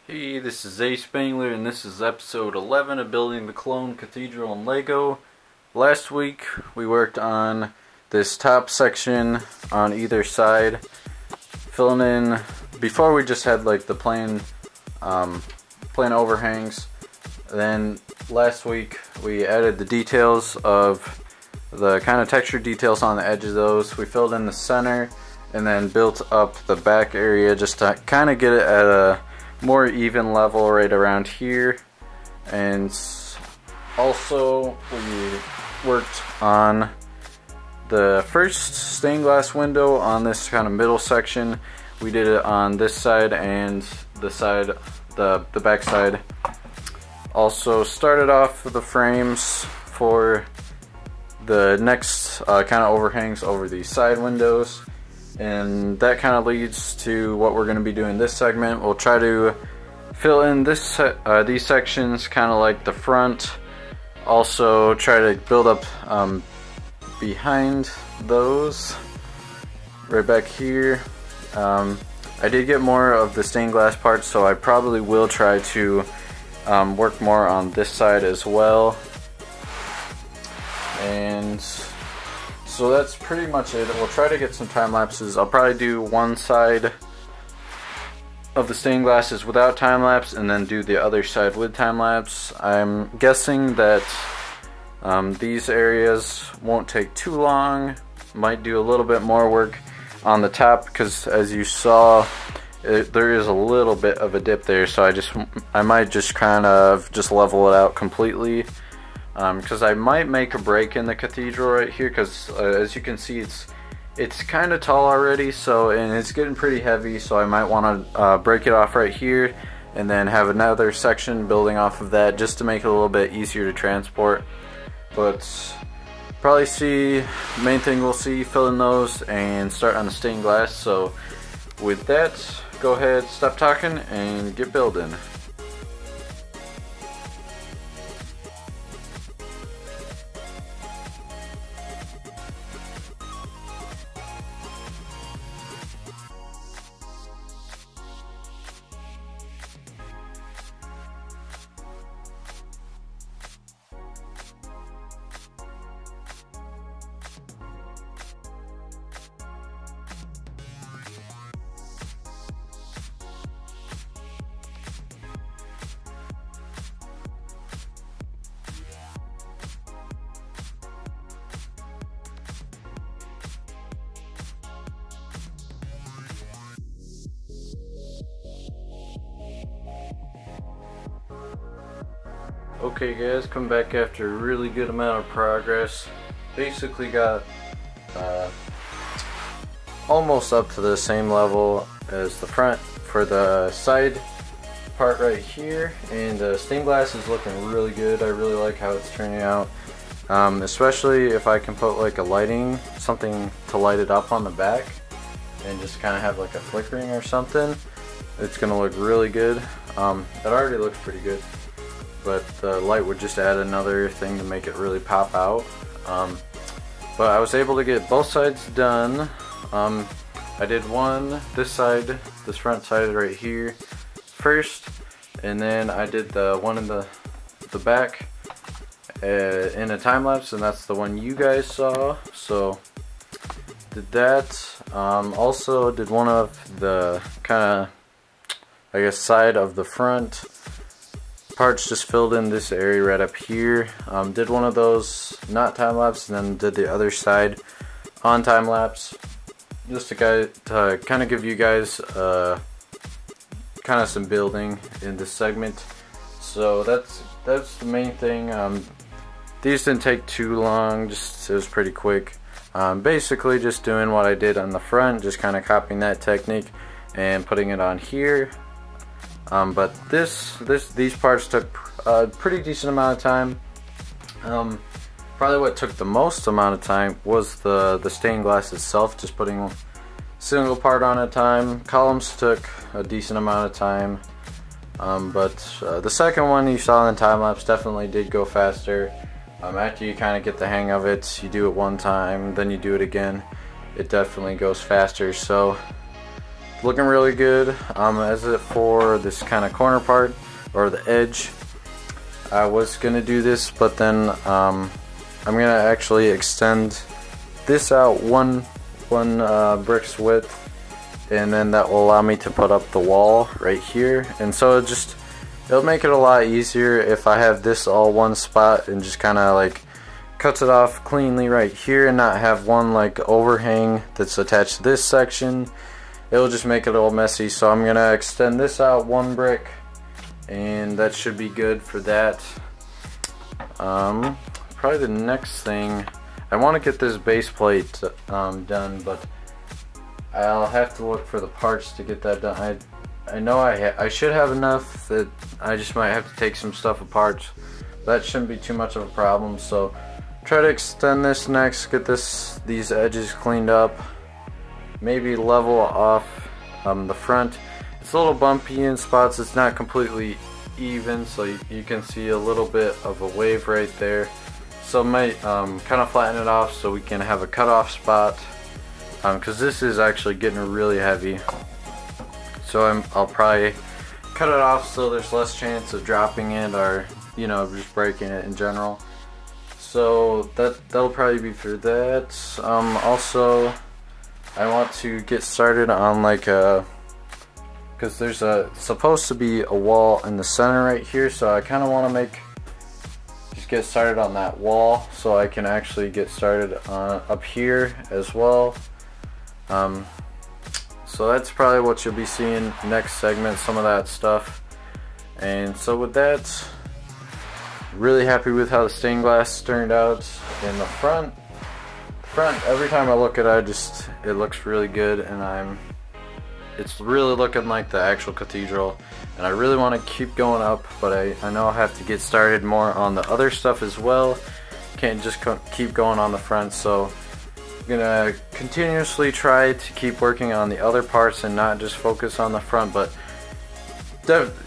Hey, this is ASpengler, and this is episode 11 of building the Cologne Cathedral in Lego. Last week we worked on this top section on either side, filling in. Before we just had like the plain overhangs. Then last week we added the details of the kind of texture details on the edge of those. We filled in the center and then built up the back area just to kind of get it at a more even level right around here. And also we worked on the first stained glass window on this kind of middle section. We did it on this side and the side, the back side. Also started off with the frames for the next kind of overhangs over these side windows. And that kind of leads to what we're going to be doing this segment. We'll try to fill in this these sections kind of like the front. Also try to build up behind those right back here. I did get more of the stained glass parts, so I probably will try to work more on this side as well. And so that's pretty much it. We'll try to get some time lapses. I'll probably do one side of the stained glasses without time lapse and then do the other side with time lapse. I'm guessing that these areas won't take too long. Might do a little bit more work on the top because, as you saw, there is a little bit of a dip there, so I might just kind of just level it out completely. Because I might make a break in the cathedral right here, because as you can see it's kind of tall already, so, and it's getting pretty heavy, so I might want to break it off right here and then have another section building off of that just to make it a little bit easier to transport. But probably see, main thing we'll see, fill in those and start on the stained glass. So with that, go ahead, stop talking and get building. Okay guys, come back after a really good amount of progress. Basically got almost up to the same level as the front for the side part right here, and the stained glass is looking really good. I really like how it's turning out, especially if I can put like a lighting, something to light it up on the back and just kind of have like a flickering or something. It's gonna look really good. It already looks pretty good, but the light would just add another thing to make it really pop out. But I was able to get both sides done. I did one, this side, this front side right here first, and then I did the one in the back in a time lapse, and that's the one you guys saw. So did that. Also did one of the kind of, I guess, side of the front parts, just filled in this area right up here. Did one of those not time lapse, and then did the other side on time lapse, just to kind of give you guys kind of some building in this segment. So that's the main thing. These didn't take too long, just it was pretty quick. Basically just doing what I did on the front, just kind of copying that technique and putting it on here. But these parts took a pretty decent amount of time. Probably what took the most amount of time was the stained glass itself, just putting single part on at a time. Columns took a decent amount of time, but the second one you saw in the time lapse definitely did go faster. After you kind of get the hang of it, you do it one time, then you do it again, it definitely goes faster. So looking really good. As it for this kind of corner part or the edge, I was gonna do this, but then I'm gonna actually extend this out one brick's width, and then that will allow me to put up the wall right here. And so it'll make it a lot easier if I have this all one spot and just kind of like cuts it off cleanly right here and not have one like overhang that's attached to this section. It'll just make it all messy. So I'm gonna extend this out one brick, and that should be good for that. Probably the next thing, I want to get this base plate done, but I'll have to look for the parts to get that done. I know I should have enough that I just might have to take some stuff apart. That shouldn't be too much of a problem. So try to extend this next, get these edges cleaned up, maybe level off the front. It's a little bumpy in spots, it's not completely even, so you can see a little bit of a wave right there. So I might kind of flatten it off so we can have a cutoff spot, because this is actually getting really heavy. So I'll probably cut it off so there's less chance of dropping it or, you know, just breaking it in general. So that'll probably be for that. Also, I want to get started on like because there's supposed to be a wall in the center right here, so I kind of want to just get started on that wall so I can actually get started up here as well. So that's probably what you'll be seeing next segment, some of that stuff. And so with that, really happy with how the stained glass turned out in the front. Every time I look at it, it looks really good, and it's really looking like the actual cathedral. And I really want to keep going up, but I know I have to get started more on the other stuff as well. Can't just keep going on the front, so I'm gonna continuously try to keep working on the other parts and not just focus on the front, but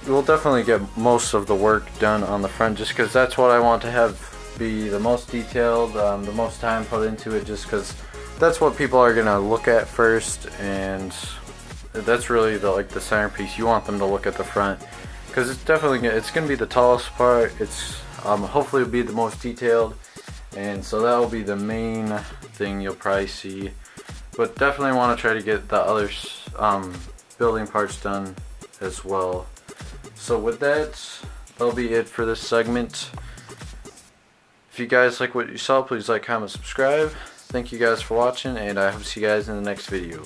we'll definitely get most of the work done on the front, just because that's what I want to have be the most detailed, the most time put into it, just because that's what people are gonna look at first, and that's really the centerpiece. You want them to look at the front because it's gonna be the tallest part. It's hopefully it'll be the most detailed, and so that will be the main thing you'll probably see. But definitely want to try to get the other building parts done as well. So with that, that'll be it for this segment. If you guys like what you saw, please like, comment, subscribe. Thank you guys for watching, and I hope to see you guys in the next video.